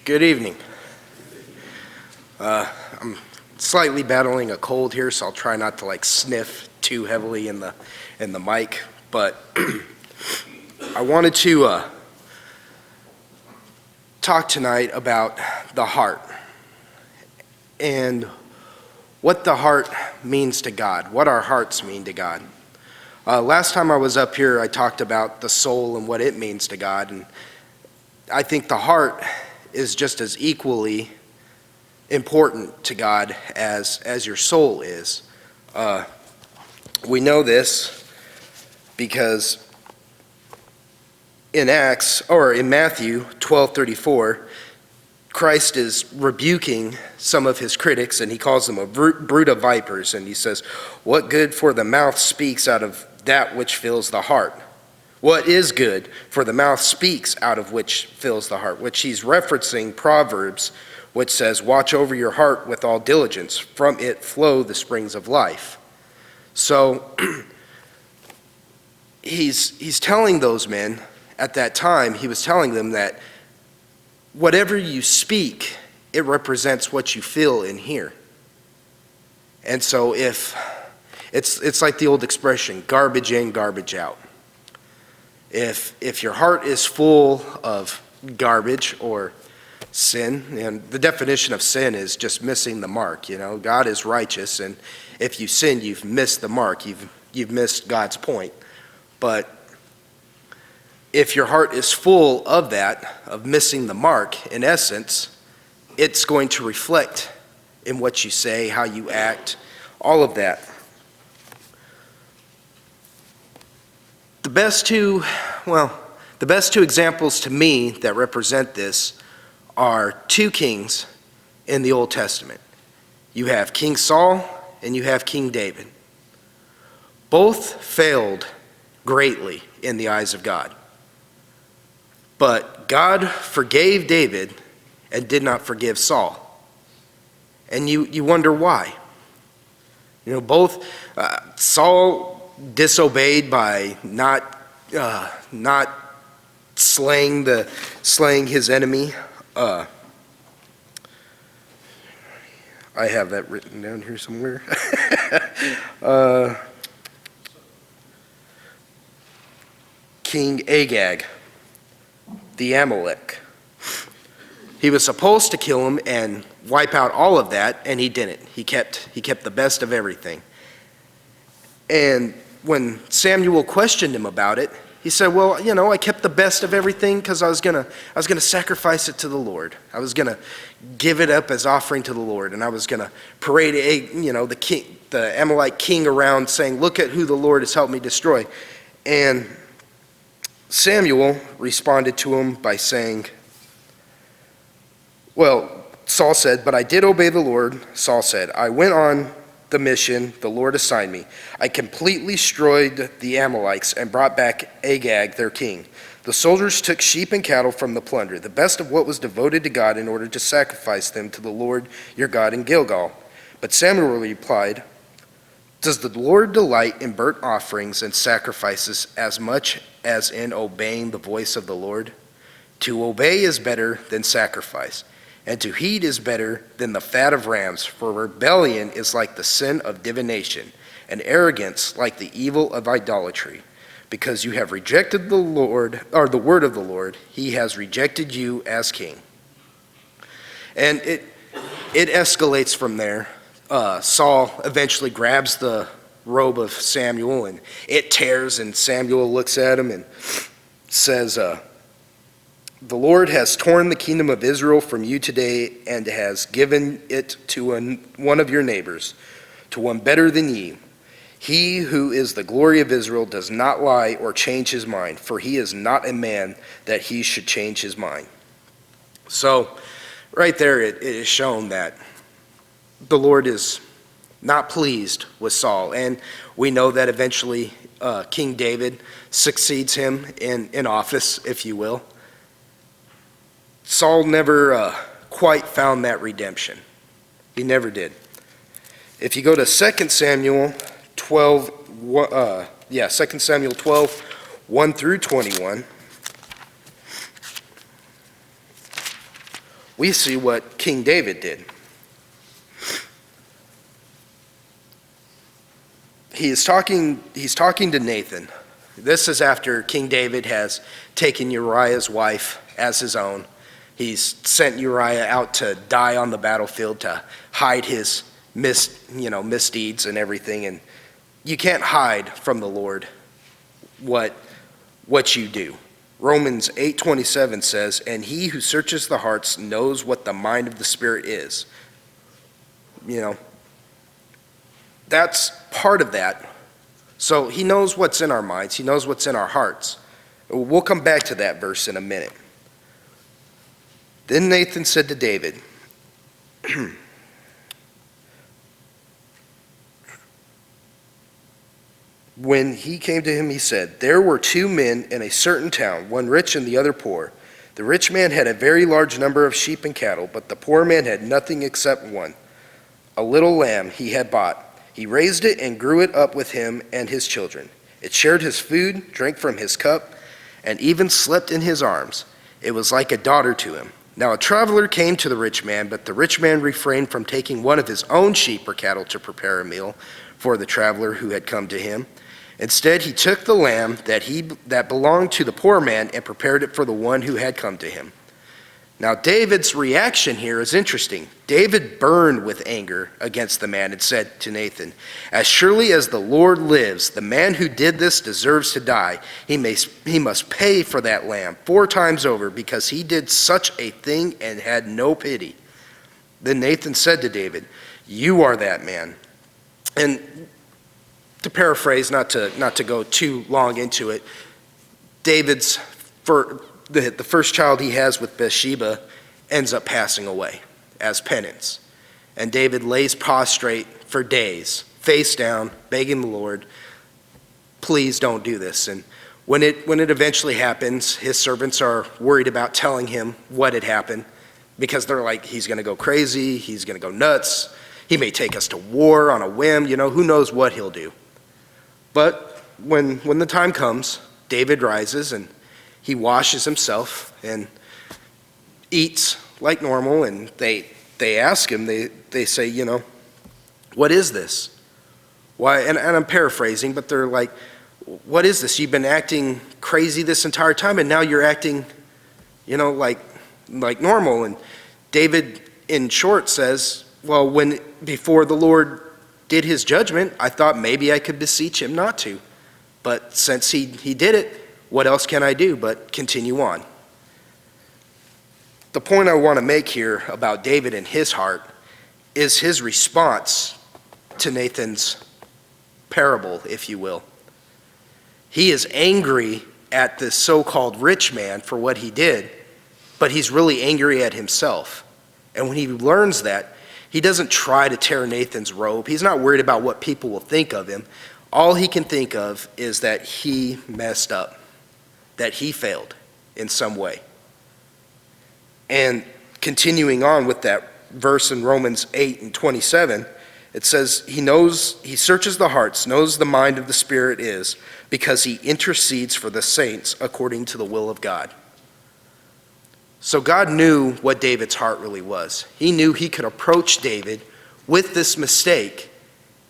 Good evening. I'm slightly battling a cold here, so I'll try not to sniff too heavily in the mic. But I wanted to talk tonight about the heart and what the heart means to God, what our hearts mean to God. Last time I was up here, I talked about the soul and what it means to God, and I think the heart is just as equally important to God as your soul is. We know this because in Matthew 12:34, Christ is rebuking some of his critics, and he calls them a brood of vipers, and he says, "What good for the mouth speaks out of that which fills the heart? What is good for the mouth speaks out of which fills the heart," which he's referencing Proverbs, which says, "Watch over your heart with all diligence. From it flow the springs of life." So he's telling those men at that time, he was telling them that whatever you speak, it represents what you feel in here. And so if it's like the old expression, garbage in, garbage out. If your heart is full of garbage or sin, and the definition of sin is just missing the mark. God is righteous, and if you sin, you've missed the mark. You've missed God's point. But if your heart is full of that, of missing the mark, in essence, it's going to reflect in what you say, how you act, all of that. The best two examples to me that represent this are two kings in the Old Testament. You have King Saul and you have King David. Both failed greatly in the eyes of God. But God forgave David and did not forgive Saul. And you wonder why. Saul disobeyed by not slaying his enemy. I have that written down here somewhere. King Agag, the Amalek. He was supposed to kill him and wipe out all of that, and he didn't. He kept the best of everything. And when Samuel questioned him about it, he said, "Well, I kept the best of everything because I was gonna sacrifice it to the Lord. I was gonna give it up as offering to the Lord, and I was gonna parade the Amalek king around, saying, 'Look at who the Lord has helped me destroy.'" And Samuel responded to him by saying, Saul said, "But I did obey the Lord." Saul said, "I went on the mission the Lord assigned me. I completely destroyed the Amalekites and brought back Agag, their king. The soldiers took sheep and cattle from the plunder, the best of what was devoted to God, in order to sacrifice them to the Lord your God in Gilgal." But Samuel replied, "Does the Lord delight in burnt offerings and sacrifices as much as in obeying the voice of the Lord? To obey is better than sacrifice, and to heed is better than the fat of rams, for rebellion is like the sin of divination, and arrogance like the evil of idolatry. Because you have rejected the Lord, or the word of the Lord, he has rejected you as king." And it escalates from there. Saul eventually grabs the robe of Samuel, and it tears, and Samuel looks at him and says, "The Lord has torn the kingdom of Israel from you today and has given it to one of your neighbors, to one better than ye. He who is the glory of Israel does not lie or change his mind, for he is not a man that he should change his mind." So right there it is shown that the Lord is not pleased with Saul, and we know that eventually King David succeeds him in office, if you will. Saul never quite found that redemption. He never did. If you go to 2 Samuel 12, 2 Samuel 12, 1 through 21, we see what King David did. He's talking to Nathan. This is after King David has taken Uriah's wife as his own. He's sent Uriah out to die on the battlefield to hide his misdeeds and everything. And you can't hide from the Lord what you do. Romans 8:27 says, "And he who searches the hearts knows what the mind of the Spirit is." That's part of that. So he knows what's in our minds. He knows what's in our hearts. We'll come back to that verse in a minute. Then Nathan said to David, when he came to him, he said, "There were two men in a certain town, one rich and the other poor. The rich man had a very large number of sheep and cattle, but the poor man had nothing except one, a little lamb he had bought. He raised it and grew it up with him and his children. It shared his food, drank from his cup, and even slept in his arms. It was like a daughter to him. Now a traveler came to the rich man, but the rich man refrained from taking one of his own sheep or cattle to prepare a meal for the traveler who had come to him. Instead, he took the lamb that belonged to the poor man and prepared it for the one who had come to him." Now David's reaction here is interesting. David burned with anger against the man and said to Nathan, "As surely as the Lord lives, the man who did this deserves to die. He must pay for that lamb 4 times over, because he did such a thing and had no pity." Then Nathan said to David, "You are that man." And to paraphrase, not to go too long into it, David's the first child he has with Bathsheba ends up passing away as penance. And David lays prostrate for days, face down, begging the Lord, "Please don't do this." And when it eventually happens, his servants are worried about telling him what had happened, because they're like, he's going to go crazy, he's going to go nuts, he may take us to war on a whim, who knows what he'll do. But when the time comes, David rises and he washes himself and eats like normal, and they ask him, they say, "What is this?" Why? And I'm paraphrasing, but they're like, "What is this? You've been acting crazy this entire time, and now you're acting, like normal." And David, in short, says, "Well, before the Lord did his judgment, I thought maybe I could beseech him not to. But since he did it, what else can I do but continue on?" The point I want to make here about David and his heart is his response to Nathan's parable, if you will. He is angry at this so-called rich man for what he did, but he's really angry at himself. And when he learns that, he doesn't try to tear Nathan's robe. He's not worried about what people will think of him. All he can think of is that he messed up, that he failed in some way. And continuing on with that verse in Romans 8:27, it says, he searches the hearts, knows the mind of the Spirit is, because he intercedes for the saints according to the will of God. So God knew what David's heart really was. He knew he could approach David with this mistake,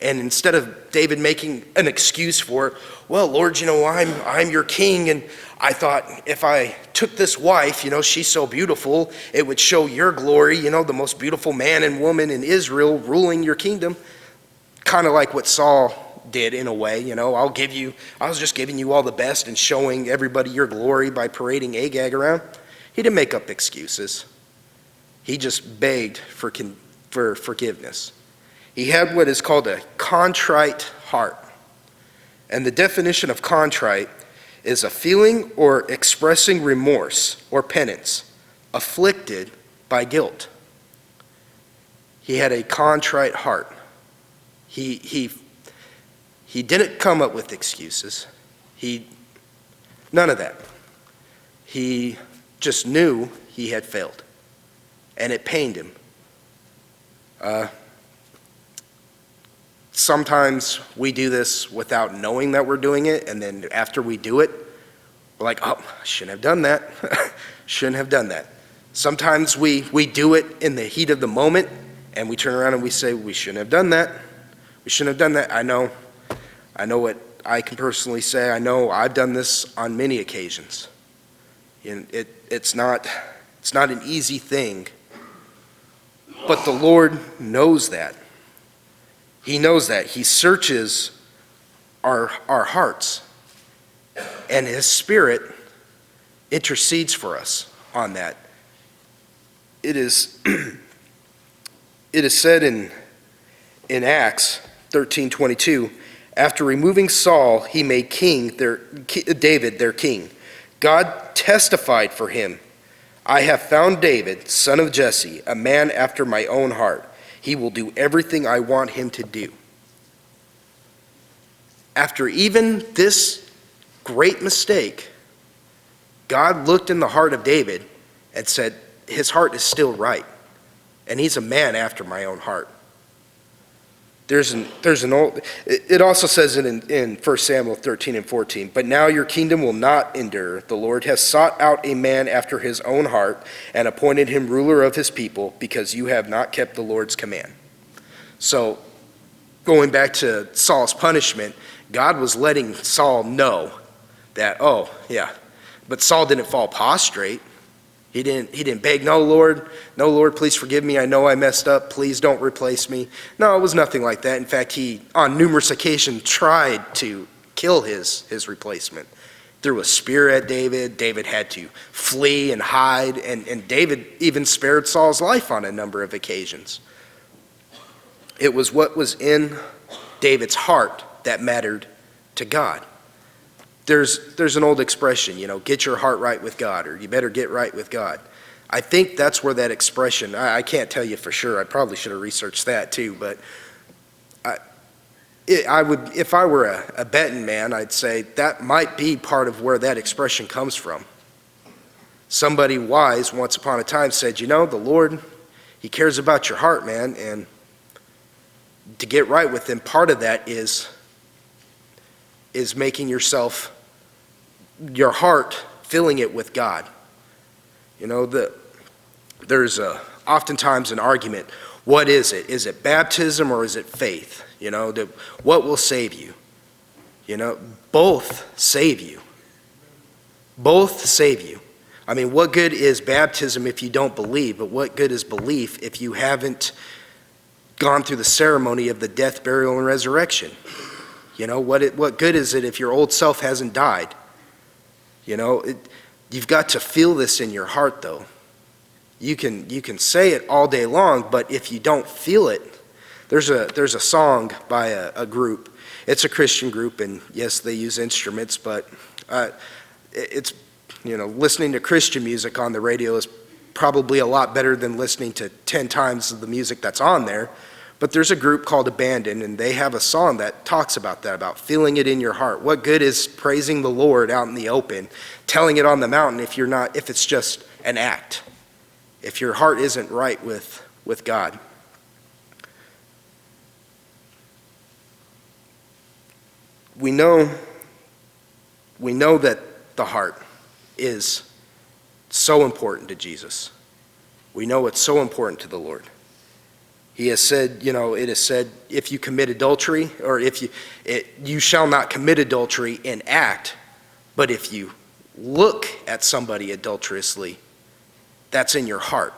and instead of David making an excuse for it, "Well, Lord, I'm your king, and I thought if I took this wife, she's so beautiful, it would show your glory, the most beautiful man and woman in Israel ruling your kingdom." Kind of like what Saul did in a way, I was just giving you all the best and showing everybody your glory by parading Agag around. He didn't make up excuses. He just begged for forgiveness. He had what is called a contrite heart. And the definition of contrite is a feeling or expressing remorse or penance, afflicted by guilt. He had a contrite heart. He didn't come up with excuses. None of that. He just knew he had failed, and it pained him. Sometimes we do this without knowing that we're doing it, and then after we do it, we're like, "Oh, I shouldn't have done that." Shouldn't have done that. Sometimes we do it in the heat of the moment, and we turn around and we say, we shouldn't have done that. We shouldn't have done that. I know what I can personally say. I know I've done this on many occasions. And it's not an easy thing. But the Lord knows that. He knows that. He searches our hearts. And his Spirit intercedes for us on that. It is said in Acts 13:22, after removing Saul, he made David their king. God testified for him, I have found David, son of Jesse, a man after my own heart. He will do everything I want him to do. After even this great mistake, God looked in the heart of David and said, his heart is still right, and he's a man after my own heart. It also says it in 1 Samuel 13 and 14, but now your kingdom will not endure. The Lord has sought out a man after his own heart and appointed him ruler of his people because you have not kept the Lord's command. So going back to Saul's punishment, God was letting Saul know that, oh yeah, but Saul didn't fall prostrate. He didn't beg, no Lord, please forgive me. I know I messed up. Please don't replace me. No, it was nothing like that. In fact, he, on numerous occasions, tried to kill his replacement. Threw a spear at David. David had to flee and hide, and David even spared Saul's life on a number of occasions. It was what was in David's heart that mattered to God. There's an old expression, get your heart right with God, or you better get right with God. I think that's where that expression, I can't tell you for sure, I probably should have researched that too, but I would, if I were a betting man, I'd say that might be part of where that expression comes from. Somebody wise once upon a time said, the Lord, he cares about your heart, man, and to get right with him, part of that is making your heart, filling it with God. There's oftentimes an argument. What is it? Is it baptism or is it faith? What will save you? Both save you. Both save you. I mean, what good is baptism if you don't believe? But what good is belief if you haven't gone through the ceremony of the death, burial, and resurrection? What good is it if your old self hasn't died? You've got to feel this in your heart, though. You can say it all day long, but if you don't feel it, there's a song by a group. It's a Christian group, and yes, they use instruments, but it's listening to Christian music on the radio is probably a lot better than listening to 10 times of the music that's on there. But there's a group called Abandon, and they have a song that talks about that, about feeling it in your heart. What good is praising the Lord out in the open, telling it on the mountain if it's just an act, if your heart isn't right with God? We know that the heart is so important to Jesus. We know it's so important to the Lord. He has said, it is said, if you commit adultery, or you shall not commit adultery in act, but if you look at somebody adulterously, that's in your heart.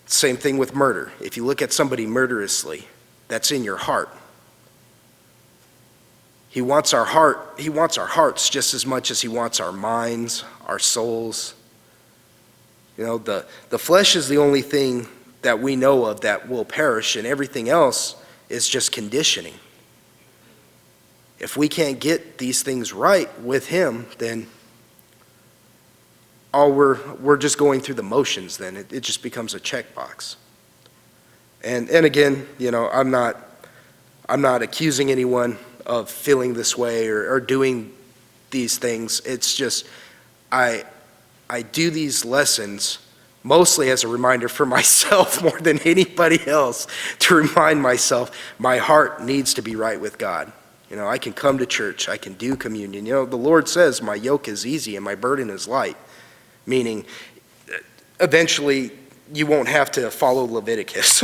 Same thing with murder. If you look at somebody murderously, that's in your heart. He wants our hearts just as much as he wants our minds, our souls. The flesh is the only thing that we know of that will perish, and everything else is just conditioning. If we can't get these things right with him, then we're just going through the motions. Then it just becomes a checkbox. And again, I'm not accusing anyone of feeling this way or doing these things. It's just I do these lessons mostly as a reminder for myself more than anybody else, to remind myself my heart needs to be right with God. I can come to church, I can do communion. The Lord says my yoke is easy and my burden is light. meaning eventually you won't have to follow Leviticus.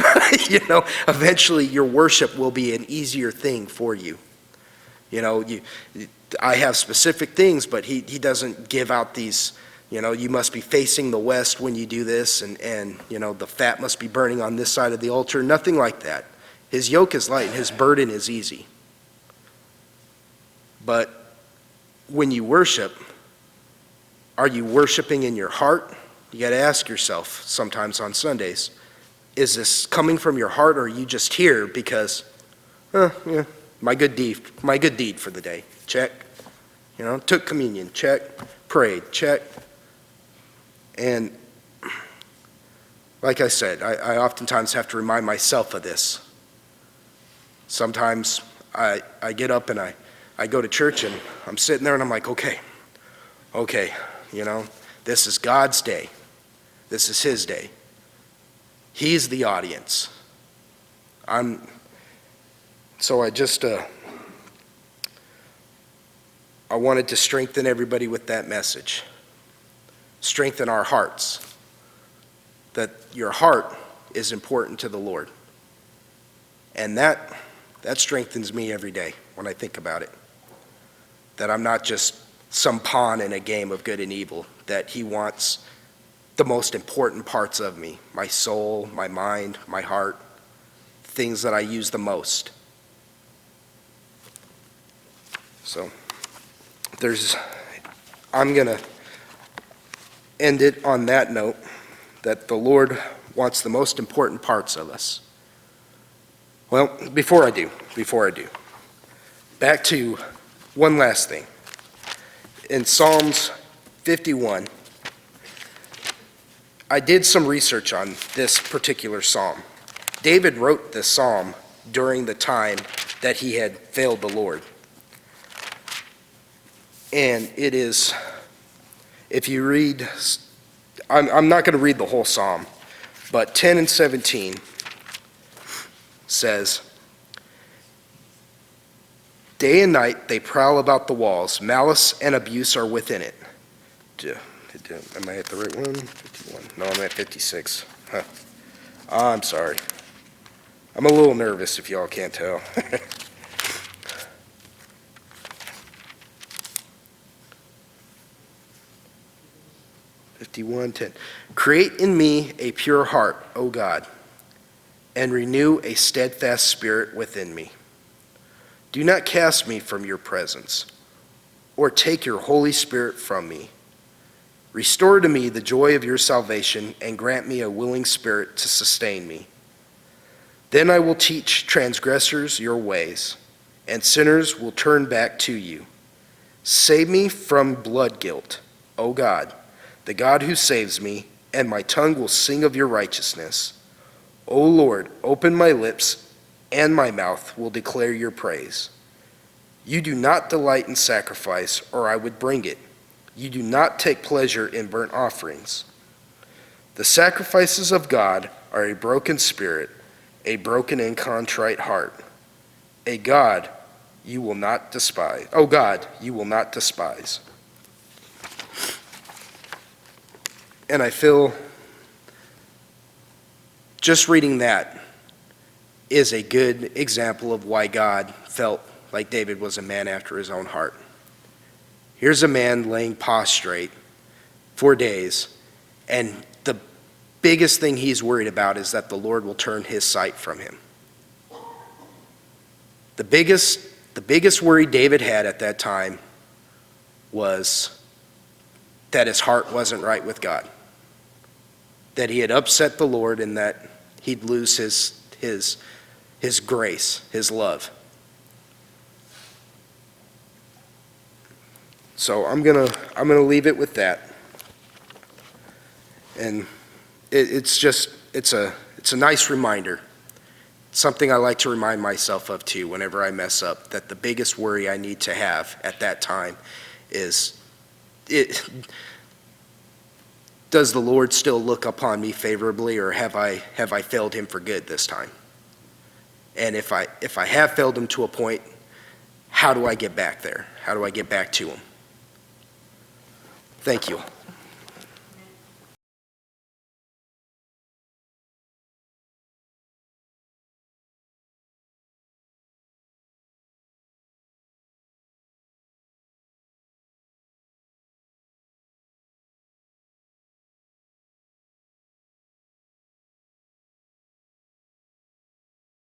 Eventually your worship will be an easier thing for you. I have specific things, but he doesn't give out these, you must be facing the west when you do this, and the fat must be burning on this side of the altar. Nothing like that. His yoke is light and his burden is easy. But when you worship, are you worshiping in your heart? You got to ask yourself sometimes on Sundays, is this coming from your heart, or are you just here because, yeah, my good deed for the day, check. Took communion, check. Prayed, check. And like I said, I oftentimes have to remind myself of this. Sometimes I get up and I go to church and I'm sitting there and I'm like, okay, this is God's day. This is his day. He's the audience. So I wanted to strengthen everybody with that message. Strengthen our hearts. That your heart is important to the Lord. And that strengthens me every day when I think about it. That I'm not just some pawn in a game of good and evil. That he wants the most important parts of me. My soul, my mind, my heart. Things that I use the most. So I'm going to end it on that note, that the Lord wants the most important parts of us. Well, before I do, back to one last thing. In Psalms 51, I did some research on this particular psalm. David wrote this psalm during the time that he had failed the Lord. And it is, if you read, I'm not going to read the whole psalm, but 10 and 17 says, day and night they prowl about the walls, malice and abuse are within it. Am I at the right one? 51. No, I'm at 56. I'm sorry. I'm a little nervous if y'all can't tell. 51:10. Create in me a pure heart, O God, and renew a steadfast spirit within me. Do not cast me from your presence, or take your Holy Spirit from me. Restore to me the joy of your salvation, and grant me a willing spirit to sustain me. Then I will teach transgressors your ways, and sinners will turn back to you. Save me from blood guilt, O God, the God who saves me, and my tongue will sing of your righteousness. O Lord, open my lips, and my mouth will declare your praise. You do not delight in sacrifice, or I would bring it. You do not take pleasure in burnt offerings. The sacrifices of God are a broken spirit, a broken and contrite heart. A God you will not despise. Oh God, you will not despise. And I feel just reading that is a good example of why God felt like David was a man after his own heart. Here's a man laying prostrate for days, and the biggest thing he's worried about is that the Lord will turn his sight from him. The biggest worry David had at that time was that his heart wasn't right with God, that he had upset the Lord, and that he'd lose his grace, his love. So I'm gonna leave it with that, and it's a nice reminder. It's something I like to remind myself of too whenever I mess up, that the biggest worry I need to have at that time is does the Lord still look upon me favorably, or have I failed him for good this time? And if I have failed him to a point, how do I get back there? How do I get back to him? Thank you.